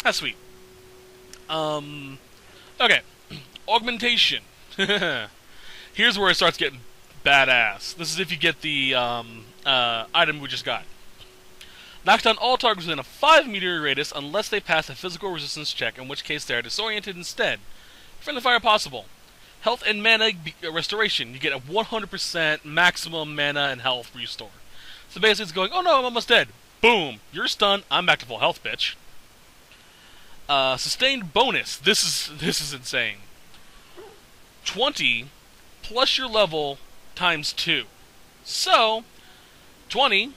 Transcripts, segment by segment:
That's sweet. Okay. Augmentation. Here's where it starts getting badass. This is if you get the item we just got. Knocks down all targets within a 5-meter radius unless they pass a physical resistance check, in which case they are disoriented instead. Friendly fire possible. Health and mana restoration. You get a 100% maximum mana and health restore. So basically it's going, oh no, I'm almost dead. Boom. You're stunned. I'm back to full health, bitch. Sustained bonus. This is insane. 20 plus your level times 2. So, 20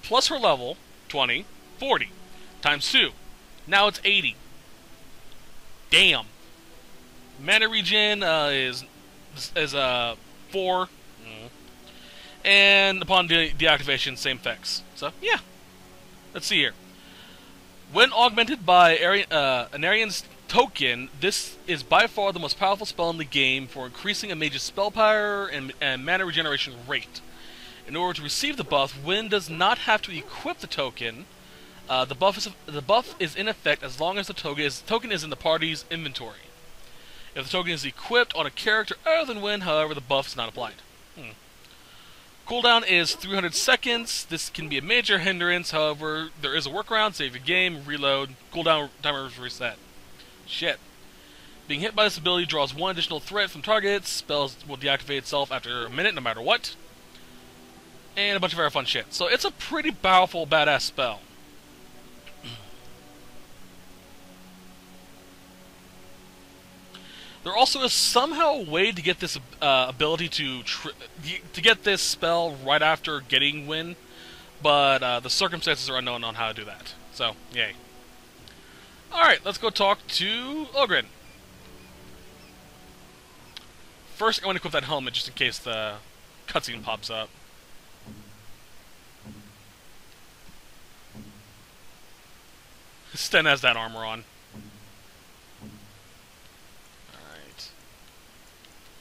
plus her level, 20, 40, times 2. Now it's 80. Damn. Mana regen is 4. And upon deactivation, same effects. So, yeah. Let's see here. When augmented by an Arian's token, this is by far the most powerful spell in the game for increasing a mage's spell power and mana regeneration rate. In order to receive the buff, Wynn does not have to equip the token. The buff is in effect as long as the token is in the party's inventory. If the token is equipped on a character other than Wynn, however, the buff is not applied. Cooldown is 300 seconds. This can be a major hindrance, however, there is a workaround. Save your game, reload, cooldown timer is reset. Shit. Being hit by this ability draws 1 additional threat from targets. Spells will deactivate itself after a minute, no matter what. And a bunch of very fun shit. So it's a pretty powerful, badass spell. There also is somehow a way to get this ability to get this spell right after getting Wynn, but the circumstances are unknown on how to do that. So, yay. Alright, let's go talk to Ogren. First, I want to equip that helmet just in case the cutscene pops up. Sten has that armor on.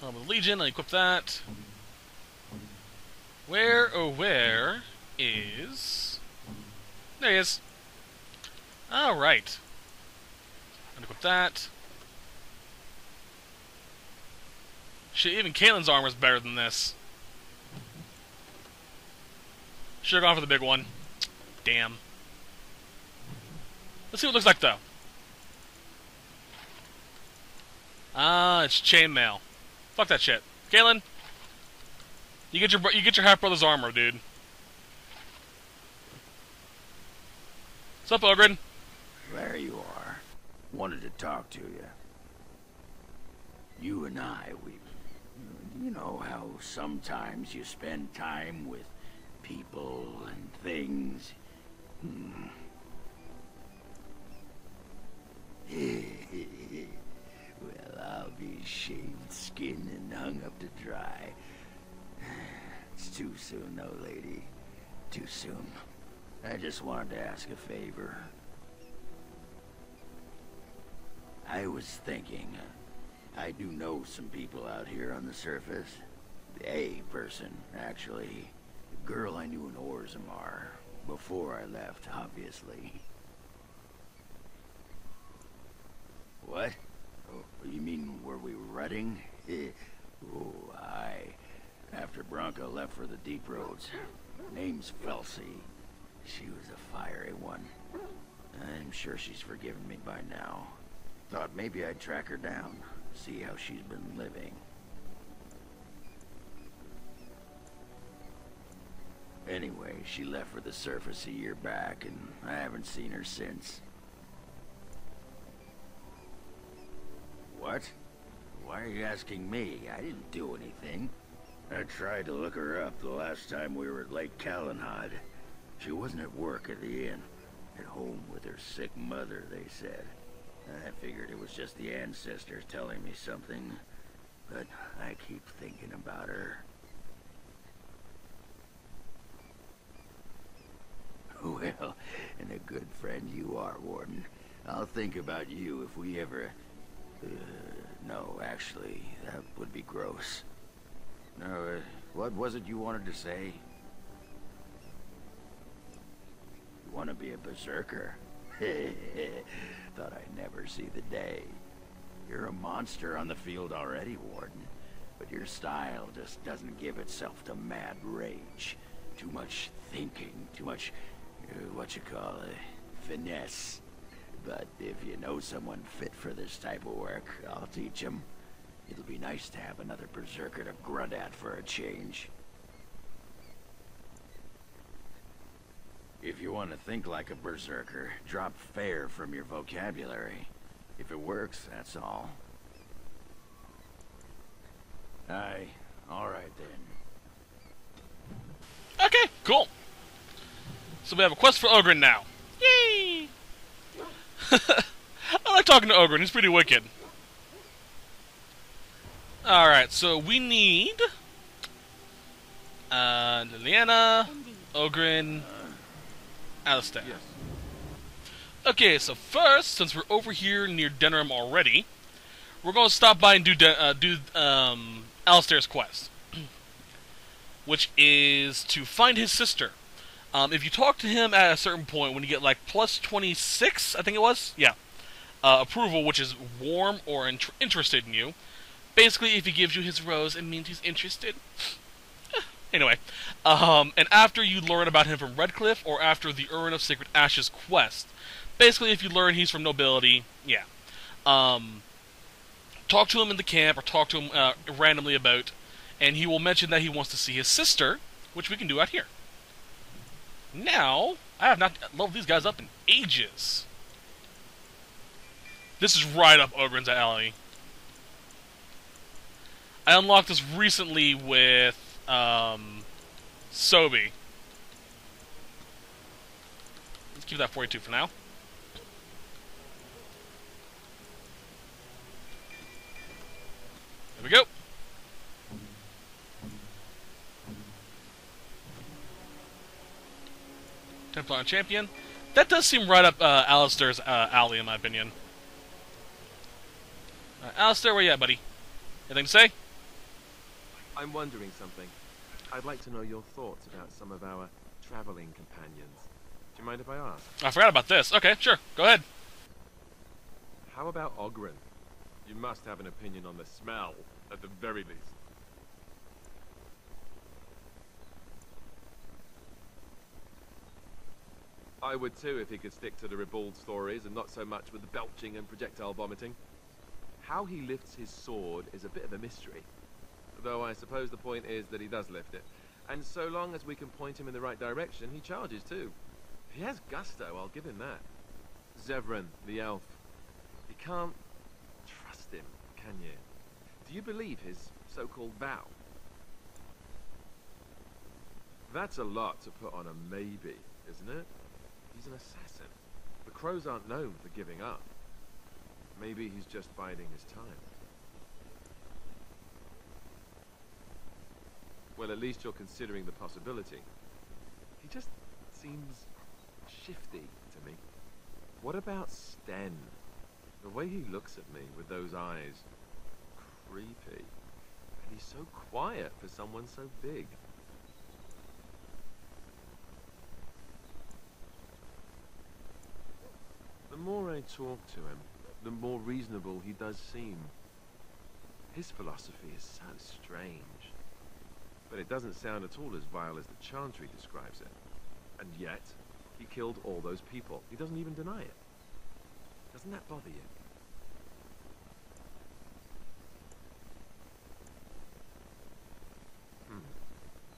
With Legion, I equip that. Where, oh where, is... There he is. Alright. Unequip that. Shit, even Caitlyn's armor is better than this. Should've gone for the big one. Damn. Let's see what it looks like, though. It's chainmail. Fuck that shit. Galen, you get your half-brother's armor, dude. What's up, Ogren? There you are. Wanted to talk to you. You and I, you know how sometimes you spend time with people and things. Well, I'll be shaved, skinned, and hung up to dry. It's too soon, though, lady. Too soon. I just wanted to ask a favor. I was thinking, I do know some people out here on the surface. A person, actually. The girl I knew in Orzammar. Before I left, obviously. What? Oh, you mean were we rutting? Oh, aye. After Bronco left for the deep roads. Name's Felsi. She was a fiery one. I'm sure she's forgiven me by now. Thought maybe I'd track her down, see how she's been living. Anyway, she left for the surface a year back, and I haven't seen her since. What? Why are you asking me? I didn't do anything. I tried to look her up the last time we were at Lake Calenhad. She wasn't at work at the inn. At home with her sick mother, they said. I figured it was just the ancestors telling me something. But I keep thinking about her. Well, and a good friend you are, Warden. I'll think about you if we ever... no, actually, that would be gross. No, what was it you wanted to say? You want to be a berserker? thought I'd never see the day. You're a monster on the field already, Warden. But your style just doesn't give itself to mad rage. Too much thinking, too much, finesse. But if you know someone fit for this type of work, I'll teach him. It'll be nice to have another berserker to grunt at for a change. If you want to think like a berserker, drop fair from your vocabulary. If it works, that's all. Aye, alright then. Okay, cool. So we have a quest for Ogren now. Yay! I like talking to Ogren, he's pretty wicked. Alright, so we need... Liliana, Ogren, Alistair. Yes. Okay, so first, since we're over here near Denerim already, we're going to stop by and do Alistair's quest, which is to find his sister. If you talk to him at a certain point, when you get like plus 26, I think it was, yeah, approval, which is warm or interested in you. Basically, if he gives you his rose, it means he's interested. Anyway, and after you learn about him from Redcliffe, or after the Urn of Sacred Ashes quest, basically if you learn he's from nobility, yeah. Talk to him in the camp, or talk to him randomly about, and he will mention that he wants to see his sister, which we can do out here. Now, I have not leveled these guys up in ages. This is right up Ogren's alley. I unlocked this recently with Sobi. Let's keep that 42 for now. There we go. Templar Champion. That does seem right up Alistair's alley, in my opinion. Alistair, where you at, buddy? Anything to say? I'm wondering something. I'd like to know your thoughts about some of our traveling companions. Do you mind if I ask? I forgot about this. Okay, sure. Go ahead. How about Ogren? You must have an opinion on the smell, at the very least. I would too if he could stick to the ribald stories and not so much with the belching and projectile vomiting. How he lifts his sword is a bit of a mystery. Though I suppose the point is that he does lift it. And so long as we can point him in the right direction, he charges too. He has gusto, I'll give him that. Zevran, the elf. You can't trust him, can you? Do you believe his so-called vow? That's a lot to put on a maybe, isn't it? He's an assassin. The crows aren't known for giving up. Maybe he's just biding his time. Well, at least you're considering the possibility. He just seems shifty to me. What about Sten? The way he looks at me with those eyes. Creepy. And he's so quiet for someone so big. The more I talk to him, the more reasonable he does seem. His philosophy is so strange. But it doesn't sound at all as vile as the Chantry describes it. And yet, he killed all those people. He doesn't even deny it. Doesn't that bother you?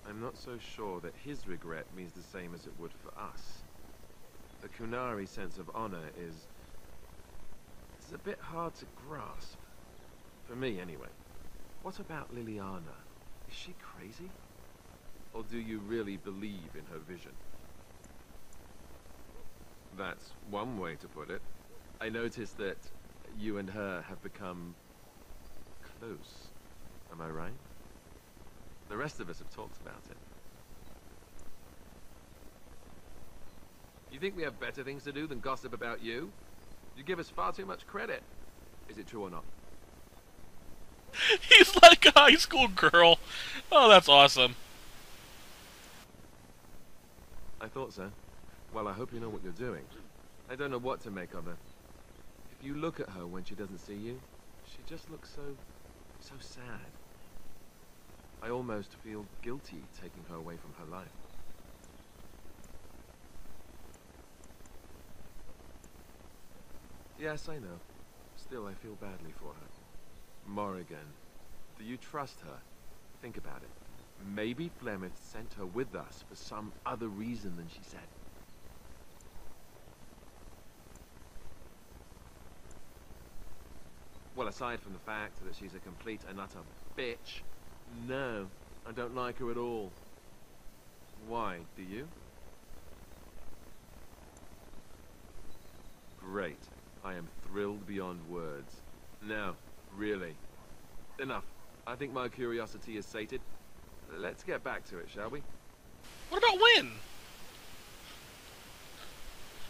I'm not so sure that his regret means the same as it would for us. The Kunari sense of honor is a bit hard to grasp. For me, anyway. What about Liliana? Is she crazy? Or do you really believe in her vision? That's one way to put it. I noticed that you and her have become close. Am I right? The rest of us have talked about it. You think we have better things to do than gossip about you? You give us far too much credit. Is it true or not? He's like a high school girl. Oh, that's awesome. I thought so. Well, I hope you know what you're doing. I don't know what to make of her. you look at her when she doesn't see you, she just looks so sad. I almost feel guilty taking her away from her life. Yes, I know. Still, I feel badly for her. Morrigan, do you trust her? Think about it. Maybe Flemeth sent her with us for some other reason than she said. Well, aside from the fact that she's a complete and utter bitch, no, I don't like her at all. Why, do you? Great. I am thrilled beyond words. Now, really. Enough. I think my curiosity is sated. Let's get back to it, shall we? What about Wynn?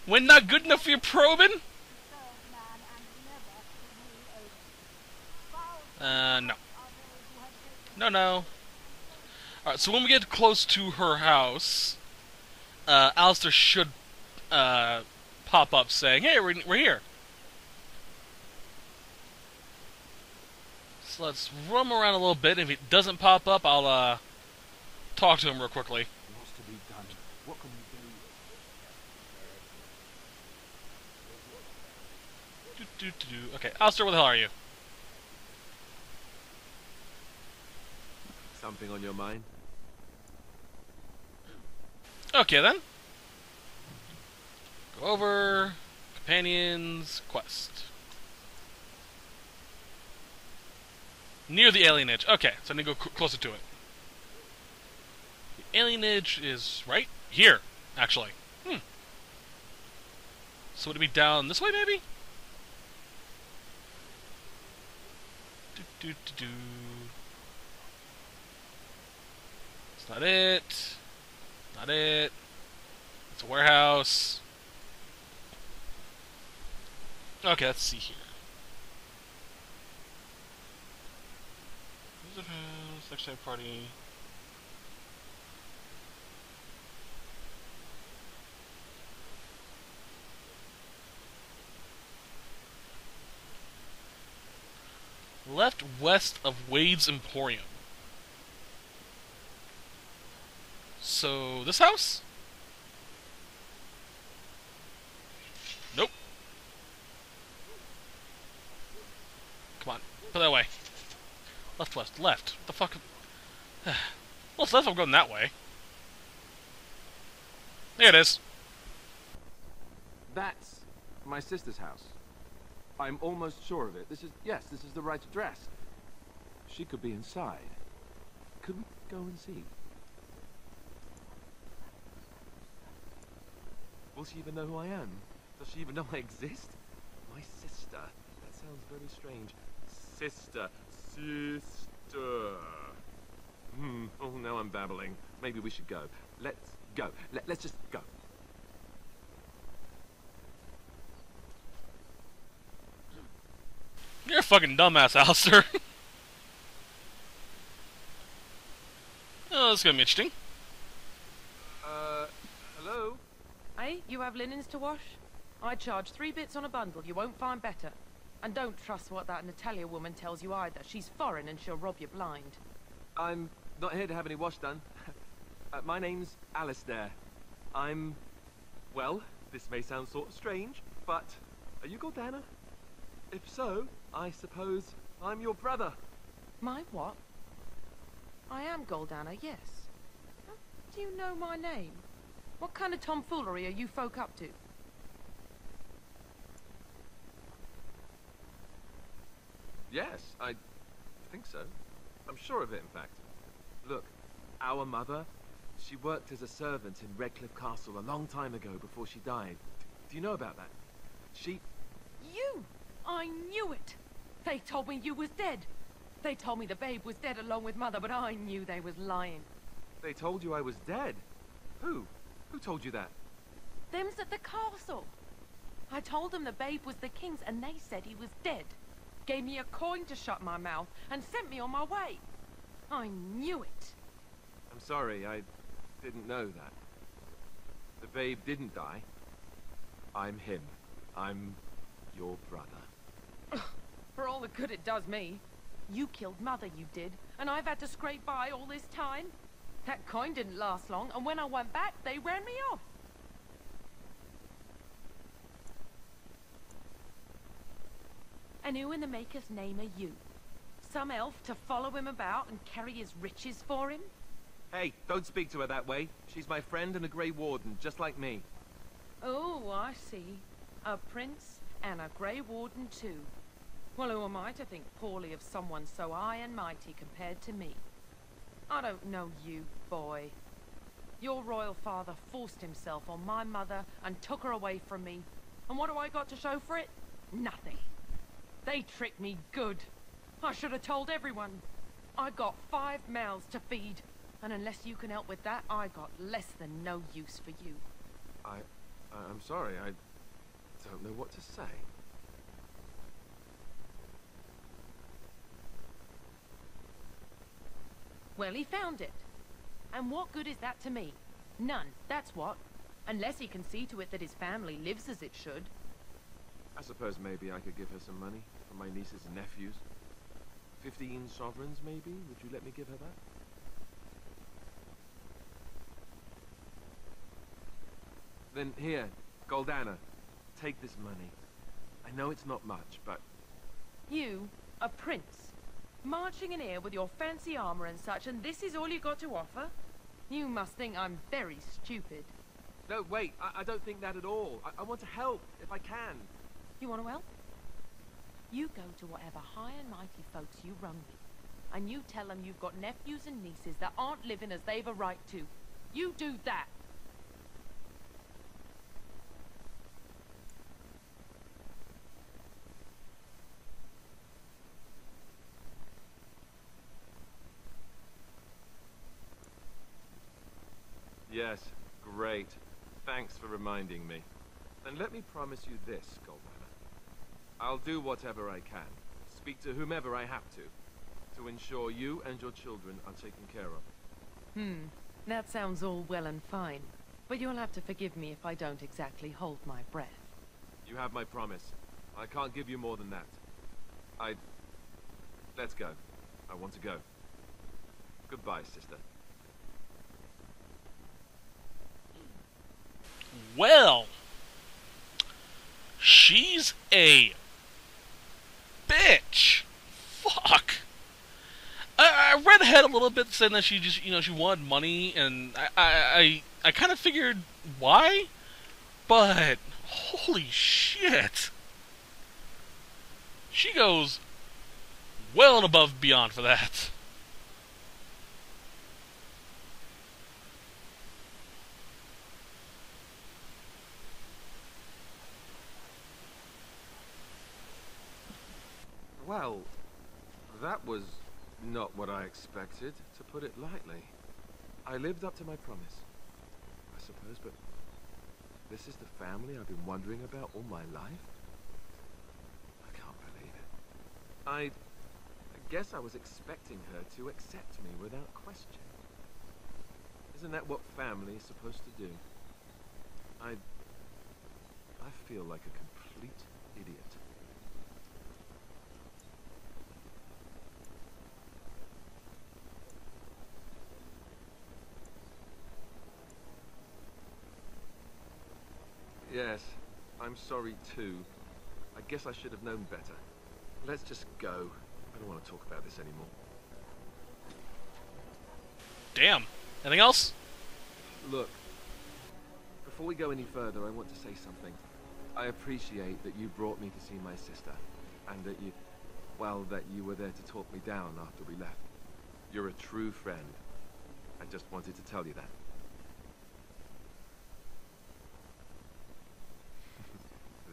Wynn not good enough for your probing? No. No. Alright, so when we get close to her house, Alistair should pop up saying, hey, we're here. So let's roam around a little bit. If he doesn't pop up, I'll talk to him real quickly. What's to be done? What can we do? Okay, Alistair, where the hell are you? Something on your mind? Okay, then. Go over. Companions. Quest. Near the alienage. Okay, so I need to go closer to it. The alienage is right here, actually. So would it be down this way, maybe? It's not it. Not it. It's a warehouse. Okay, let's see here. Next time party. Left west of Wade's Emporium. So, this house? Nope. Come on, put that away. Left, west, left. What the fuck? Well, it's left, I'm going that way. There it is. That's my sister's house. I'm almost sure of it. This is the right address. She could be inside. Could we go and see? Will she even know who I am? Does she even know I exist? My sister. That sounds very strange. Sister. Oh, now I'm babbling. Maybe we should go. Let's go. Let's just go. You're a fucking dumbass, Alistair. Oh, this is gonna be interesting. Hello? Hey, you have linens to wash? I charge 3 bits on a bundle. You won't find better. And don't trust what that Natalia woman tells you either. She's foreign and she'll rob you blind. I'm not here to have any wash done. My name's Alistair. Well, this may sound sort of strange, but are you Gordana? If so, I suppose I'm your brother. My what? I am Goldana, yes. How do you know my name? What kind of tomfoolery are you folk up to? Yes, I think so. I'm sure of it, in fact. Look, our mother, she worked as a servant in Redcliffe Castle a long time ago before she died. Do you know about that? You! I knew it! They told me you was dead. They told me the babe was dead along with mother, but I knew they was lying. They told you I was dead? Who? Who told you that? Them's at the castle. I told them the babe was the king's and they said he was dead. Gave me a coin to shut my mouth and sent me on my way. I knew it. I'm sorry, I didn't know that. The babe didn't die. I'm him. I'm your brother. For all the good it does me. You killed Mother, you did, and I've had to scrape by all this time. That coin didn't last long, and when I went back, they ran me off. And who in the Maker's name are you? Some elf to follow him about and carry his riches for him? Hey, don't speak to her that way. She's my friend and a Grey Warden, just like me. Oh, I see. A prince and a Grey Warden too. Well, who am I to think poorly of someone so high and mighty compared to me? I don't know you, boy. Your royal father forced himself on my mother and took her away from me. And what do I got to show for it? Nothing. They tricked me good. I should have told everyone. I got 5 mouths to feed. And unless you can help with that, I got less than no use for you. I'm sorry, I don't know what to say. Well, he found it. And what good is that to me? None, that's what. Unless he can see to it that his family lives as it should. I suppose maybe I could give her some money for my nieces and nephews. 15 sovereigns, maybe? Would you let me give her that? Then here, Goldana, take this money. I know it's not much, but... You, a prince, marching in here with your fancy armor and such, and this is all you got to offer? You must think I'm very stupid. No, wait, I don't think that at all. I want to help, if I can. You want to help? You go to whatever high and mighty folks you run with, and you tell them you've got nephews and nieces that aren't living as they've a right to. You do that. Yes, great. Thanks for reminding me. And let me promise you this, Goldana. I'll do whatever I can, speak to whomever I have to ensure you and your children are taken care of. That sounds all well and fine. But you'll have to forgive me if I don't exactly hold my breath. You have my promise. I can't give you more than that. Let's go. I want to go. Goodbye, sister. Well, she's a bitch. Fuck. I read ahead a little bit saying that she just, she wanted money, and I kind of figured why, but holy shit. She goes well and above and beyond for that. Well, that was not what I expected, to put it lightly. I lived up to my promise, I suppose, but this is the family I've been wondering about all my life? I can't believe it. I guess I was expecting her to accept me without question. Isn't that what family is supposed to do? I feel like a complete idiot. Yes, I'm sorry too. I guess I should have known better. Let's just go. I don't want to talk about this anymore. Damn. Anything else? Look, before we go any further, I want to say something. I appreciate that you brought me to see my sister, and that that you were there to talk me down after we left. You're a true friend. I just wanted to tell you that.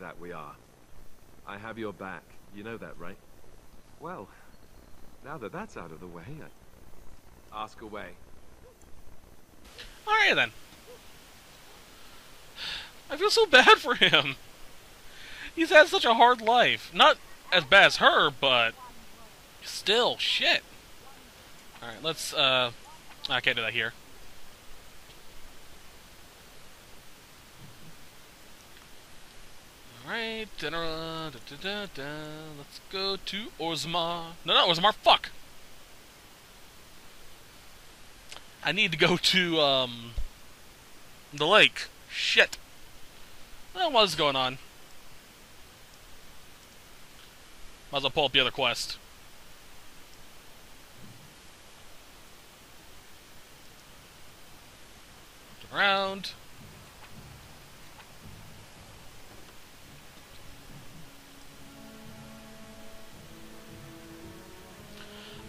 That we are. I have your back. You know that, right? Well, now that that's out of the way, ask away. Alright then. I feel so bad for him. He's had such a hard life. Not as bad as her, but still, shit. Alright, let's, I can't do that here. Alright, let's go to Orzammar. No, not Orzammar, fuck! I need to go to, the lake. Shit. Well, what is going on? Might as well pull up the other quest. Around.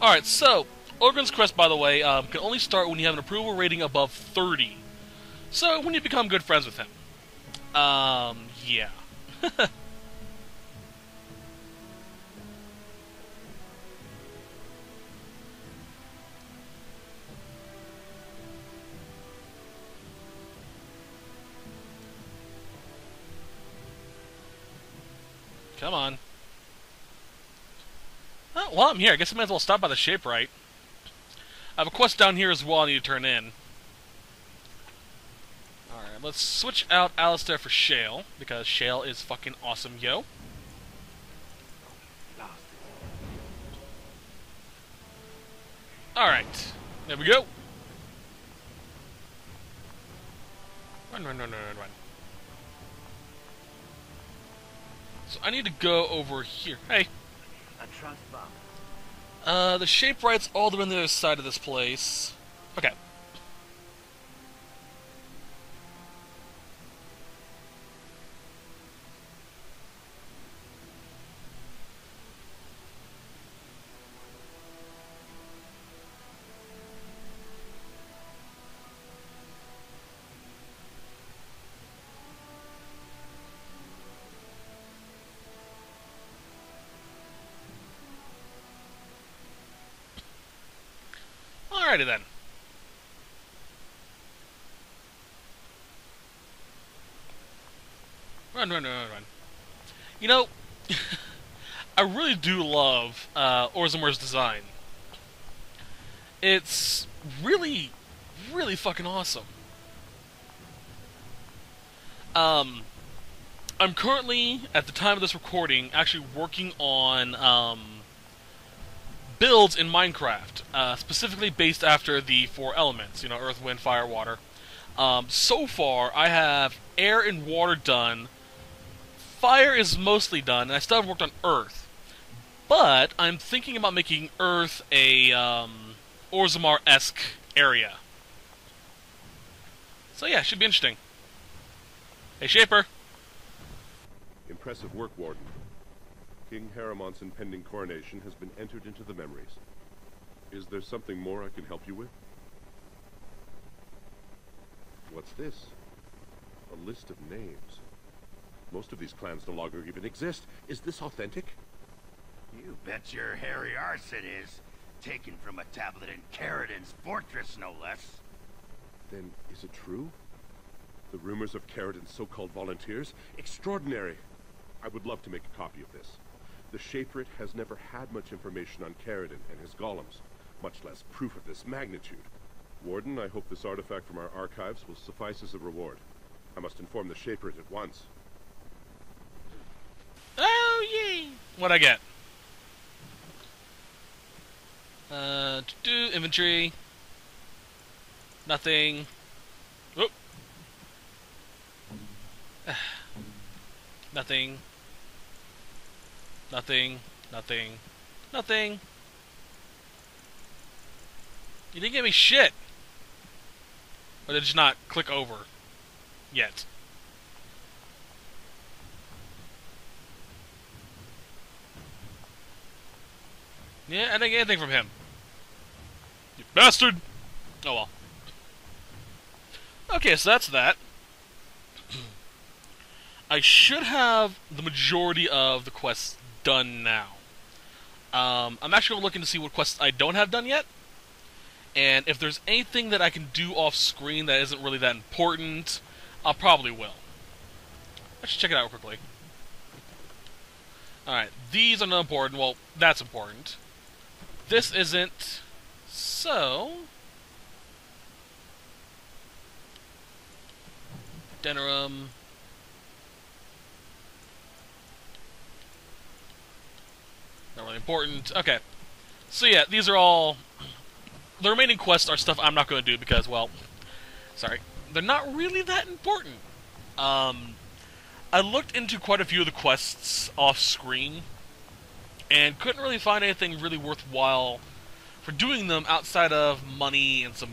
Alright, so, Orgren's Crest, by the way, can only start when you have an approval rating above 30. So, when you become good friends with him. Yeah. Come on. Oh, well, I'm here. I guess I might as well stop by the Shapewright. I have a quest down here as well I need to turn in. Alright, let's switch out Alistair for Shale, because Shale is fucking awesome, yo. Alright, there we go. Run, run, run, run, run, run. So I need to go over here. Hey. A trunk bomb. The Shapewright's all the way on the other side of this place. Okay. Alrighty then. Run, run, run, run, run. You know, I really do love Orzammar's design. It's really, really fucking awesome. I'm currently, at the time of this recording, actually working on builds in Minecraft, specifically based after the 4 elements, you know, earth, wind, fire, water. So far, I have air and water done. Fire is mostly done, and I still haven't worked on earth. But I'm thinking about making earth a Orzammar-esque area. So yeah, should be interesting. Hey, Shaper. Impressive work, Warden. King Haramont's impending coronation has been entered into the memories. Is there something more I can help you with? What's this? A list of names. Most of these clans no longer even exist. Is this authentic? You bet your hairy arse it is. Taken from a tablet in Caridin's fortress, no less. Then is it true? The rumors of Caridin's so-called volunteers? Extraordinary! I would love to make a copy of this. The Shapewright has never had much information on Caridin and his golems, much less proof of this magnitude. Warden, I hope this artifact from our archives will suffice as a reward. I must inform the Shapewright at once. Oh, yay! What'd I get? Inventory. Nothing. Oop. Nothing. Nothing. Nothing. Nothing. You didn't give me shit. Or did it just not click over yet? Yeah, I didn't get anything from him. You bastard! Oh well. Okay, so that's that. I should have the majority of the quests done now. I'm actually looking to see what quests I don't have done yet. And if there's anything that I can do off screen that isn't really that important, I probably will. Let's check it out real quickly. Alright, these are not important. Well, that's important. This isn't. So Denerim. Not really important. Okay. So yeah, these are all... The remaining quests are stuff I'm not going to do because, well... Sorry. They're not really that important. I looked into quite a few of the quests off-screen, and couldn't really find anything really worthwhile for doing them outside of money and some...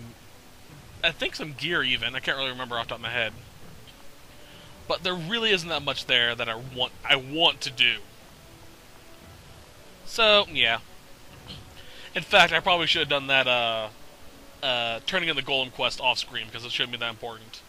I think some gear, even. I can't really remember off the top of my head. But there really isn't that much there that I want to do. So, yeah. In fact, I probably should have done that, turning in the Golem quest off-screen, because it shouldn't be that important.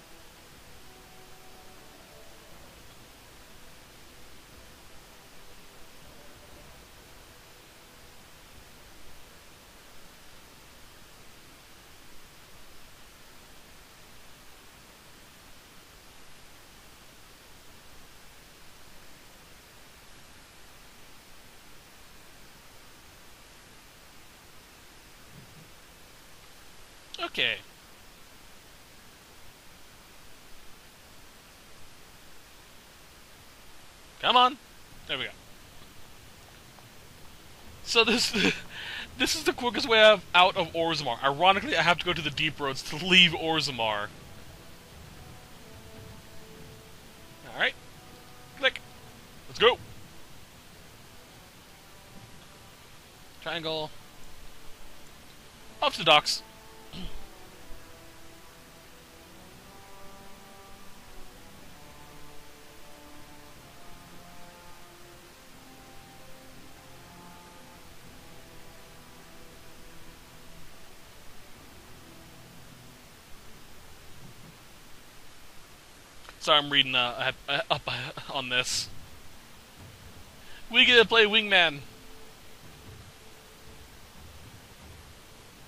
Okay. Come on. There we go. So this this is the quickest way out of Orzammar. Ironically, I have to go to the deep roads to leave Orzammar. Alright. Click. Let's go. Triangle. Up to the docks. Sorry, I'm reading up on this. We get to play Wingman.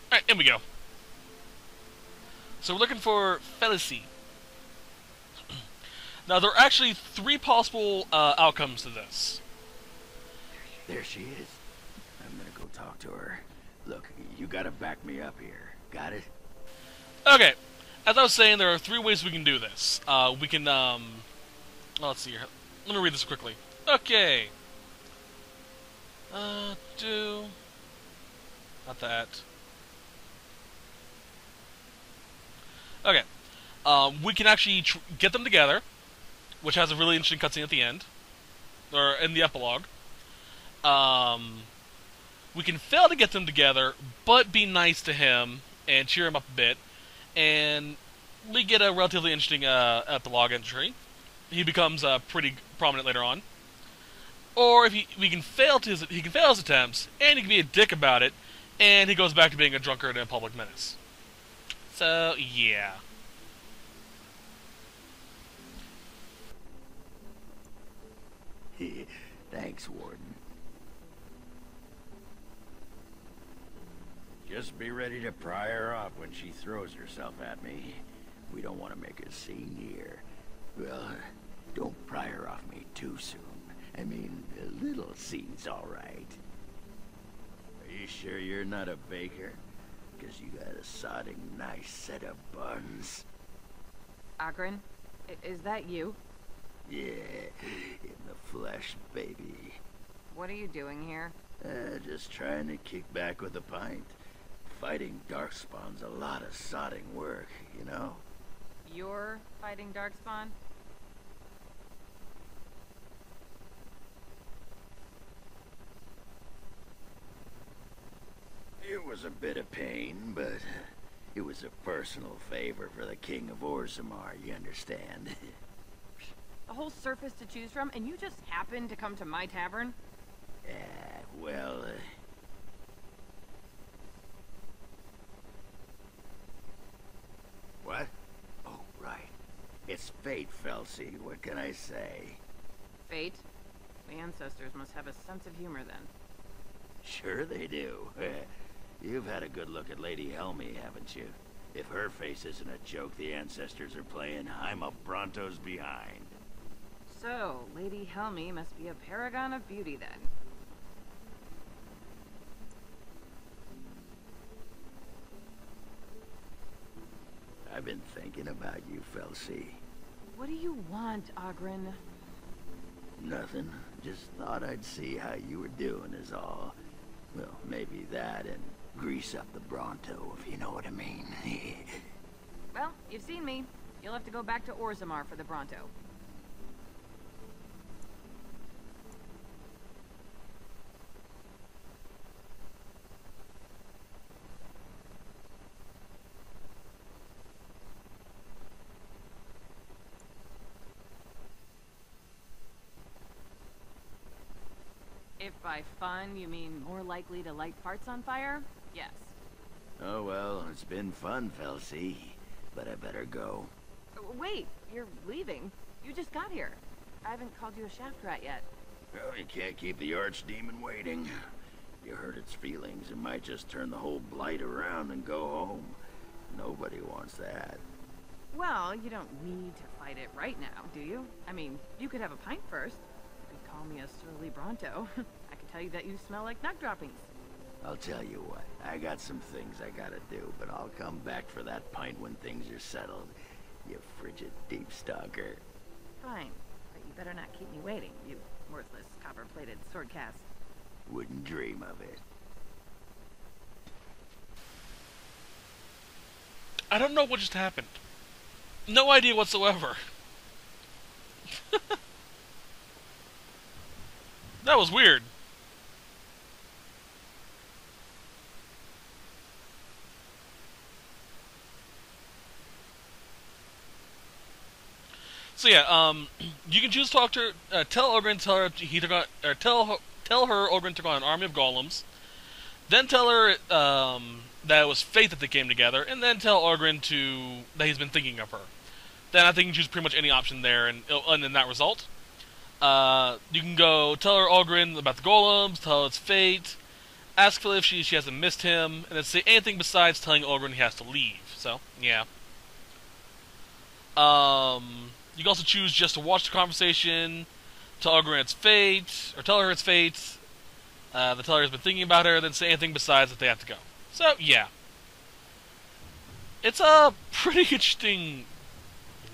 Alright, in we go. So we're looking for Felicie. Now, there are actually 3 possible outcomes to this. There she is. I'm gonna go talk to her. Look, you gotta back me up here. Got it? Okay. As I was saying, there are 3 ways we can do this. We can, let's see here. Let me read this quickly. Okay. Not that. Okay. We can actually get them together, which has a really interesting cutscene at the end, or in the epilogue. We can fail to get them together, but be nice to him and cheer him up a bit, and we get a relatively interesting epilogue entry. He becomes pretty prominent later on. Or if he can fail his attempts, and he can be a dick about it, and he goes back to being a drunkard and a public menace. So, yeah. Thanks, Warden. Just be ready to pry her off when she throws herself at me. We don't want to make a scene here. Well, don't pry her off me too soon. I mean, a little scene's all right. Are you sure you're not a baker? Because you got a sodding nice set of buns. Agrin, is that you? Yeah, in the flesh, baby. What are you doing here? Just trying to kick back with a pint. Fighting Darkspawn's a lot of sodding work, you know? You're fighting Darkspawn? It was a bit of pain, but it was a personal favor for the King of Orzammar, you understand? A whole surface to choose from, and you just happened to come to my tavern? Well, What? Oh, right. It's fate, Felicie. What can I say? Fate? The ancestors must have a sense of humor then. Sure they do. You've had a good look at Lady Helmy, haven't you? If her face isn't a joke the ancestors are playing, I'm a Bronto's behind. So, Lady Helmy must be a paragon of beauty then. I've been thinking about you, Felicie. What do you want, Agrin? Nothing. Just thought I'd see how you were doing is all. Well, maybe that and grease up the Bronto, if you know what I mean. Well, you've seen me. You'll have to go back to Orzammar for the Bronto. If by fun you mean more likely to light parts on fire, yes. Oh well, it's been fun, Felsie. But I better go. Wait, you're leaving? You just got here. I haven't called you a shaft rat yet. Well, you can't keep the archdemon waiting. You hurt its feelings, it might just turn the whole blight around and go home. Nobody wants that. Well, you don't need to fight it right now, do you? I mean, you could have a pint first. You could call me a surly Bronto. I can tell you that you smell like nut droppings. I'll tell you what, I got some things I gotta do, but I'll come back for that pint when things are settled. You frigid deep stalker. Fine, but you better not keep me waiting, you worthless copper-plated sword cast. Wouldn't dream of it. I don't know what just happened. No idea whatsoever. That was weird. So yeah, you can choose to talk to her, tell Ogren, tell her he took on, or tell her Ogren took on an army of golems. Then tell her that it was fate that they came together, and then tell Ogren that he's been thinking of her. Then I think you can choose pretty much any option there, and it'll end in that result. You can go tell her Ogren about the golems, tell her it's fate, ask Phil if she hasn't missed him, and then say anything besides telling Ogren he has to leave. So yeah. You can also choose just to watch the conversation, tell Ogren it's fate, or tell her it's fate, then tell her he's been thinking about her, then say anything besides that they have to go. So, yeah. It's a pretty interesting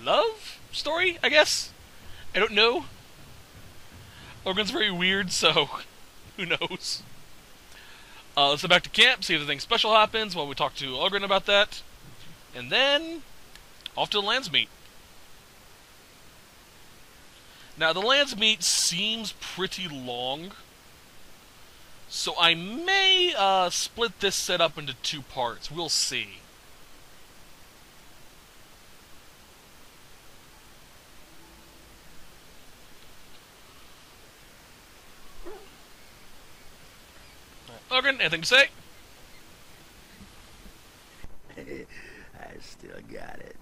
love story, I guess? I don't know. Ogren's very weird, so who knows? Let's go back to camp, see if anything special happens while we talk to Ogren about that. And then, off to the Landsmeet. Now, the Landsmeet seems pretty long, so I may split this set up into 2 parts. We'll see. Ogren, anything to say? I still got it.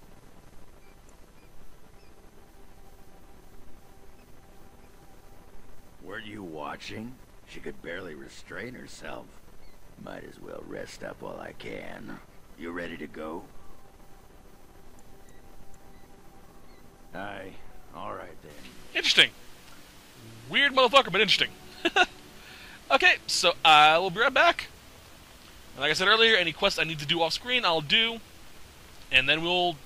Weren't you watching? She could barely restrain herself. Might as well rest up while I can. You ready to go? Aye. Alright then. Interesting. Weird motherfucker, but interesting. Okay, so I will be right back. And like I said earlier, any quests I need to do off screen, I'll do. And then we'll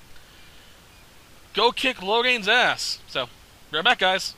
go kick Loghain's ass. So, be right back, guys.